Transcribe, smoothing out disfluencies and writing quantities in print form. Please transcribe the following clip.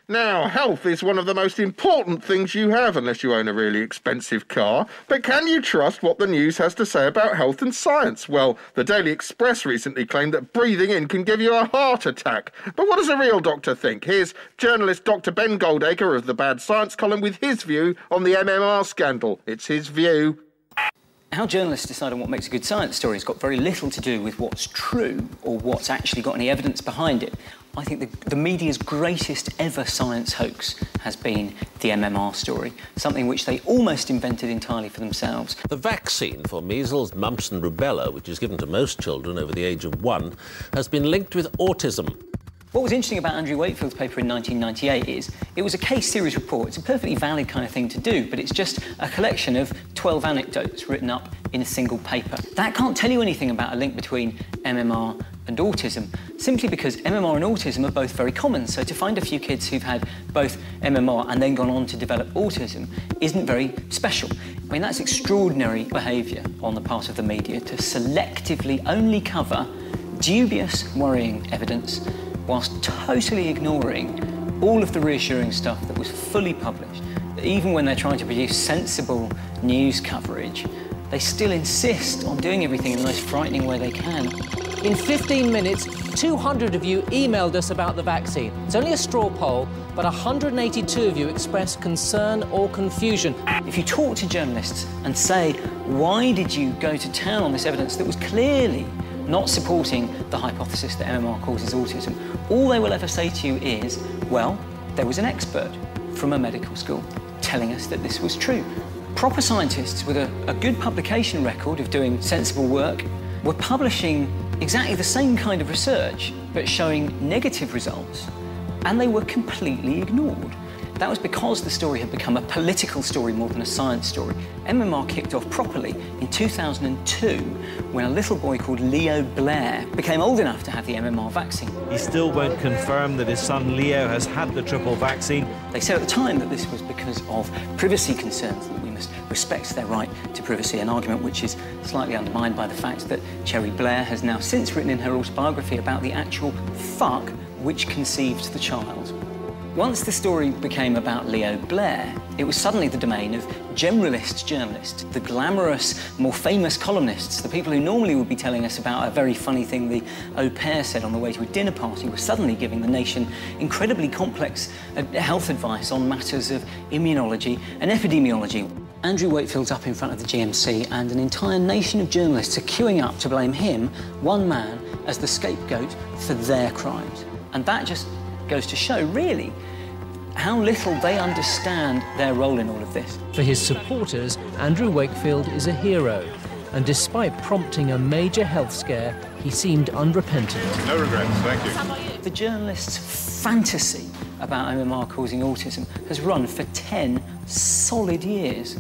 Now, health is one of the most important things you have unless you own a really expensive car. But can you trust what the news has to say about health and science? Well, the Daily Express recently claimed that breathing in can give you a heart attack. But what does a real doctor think? Here's journalist Dr. Ben Goldacre of the Bad Science column with his view on the MMR scandal. It's his view. How journalists decide on what makes a good science story has got very little to do with what's true or what's actually got any evidence behind it. I think the media's greatest ever science hoax has been the MMR story, something which they almost invented entirely for themselves. The vaccine for measles, mumps and rubella, which is given to most children over the age of 1, has been linked with autism. What was interesting about Andrew Wakefield's paper in 1998 is it was a case series report. It's a perfectly valid kind of thing to do, but it's just a collection of 12 anecdotes written up in a single paper. That can't tell you anything about a link between MMR and autism, simply because MMR and autism are both very common. So to find a few kids who've had both MMR and then gone on to develop autism isn't very special. I mean, that's extraordinary behaviour on the part of the media to selectively only cover dubious, worrying evidence whilst totally ignoring all of the reassuring stuff that was fully published. Even when they're trying to produce sensible news coverage, they still insist on doing everything in the most frightening way they can. In 15 minutes, 200 of you emailed us about the vaccine. It's only a straw poll, but 182 of you expressed concern or confusion. If you talk to journalists and say, why did you go to town on this evidence that was clearly not supporting the hypothesis that MMR causes autism, all they will ever say to you is, well, there was an expert from a medical school telling us that this was true. Proper scientists with a good publication record of doing sensible work were publishing exactly the same kind of research, but showing negative results, and they were completely ignored. That was because the story had become a political story more than a science story. MMR kicked off properly in 2002 when a little boy called Leo Blair became old enough to have the MMR vaccine. He still won't confirm that his son Leo has had the triple vaccine. They said at the time that this was because of privacy concerns, that we must respect their right to privacy, an argument which is slightly undermined by the fact that Cherry Blair has now since written in her autobiography about the actual fuck which conceived the child. Once the story became about Leo Blair, it was suddenly the domain of generalist journalists, the glamorous, more famous columnists, the people who normally would be telling us about a very funny thing the au pair said on the way to a dinner party, were suddenly giving the nation incredibly complex health advice on matters of immunology and epidemiology. Andrew Wakefield's up in front of the GMC and an entire nation of journalists are queuing up to blame him, one man, as the scapegoat for their crimes. And that just goes to show, really, how little they understand their role in all of this. For his supporters, Andrew Wakefield is a hero, and despite prompting a major health scare, he seemed unrepentant. No regrets, thank you. The journalists' fantasy about MMR causing autism has run for 10 solid years.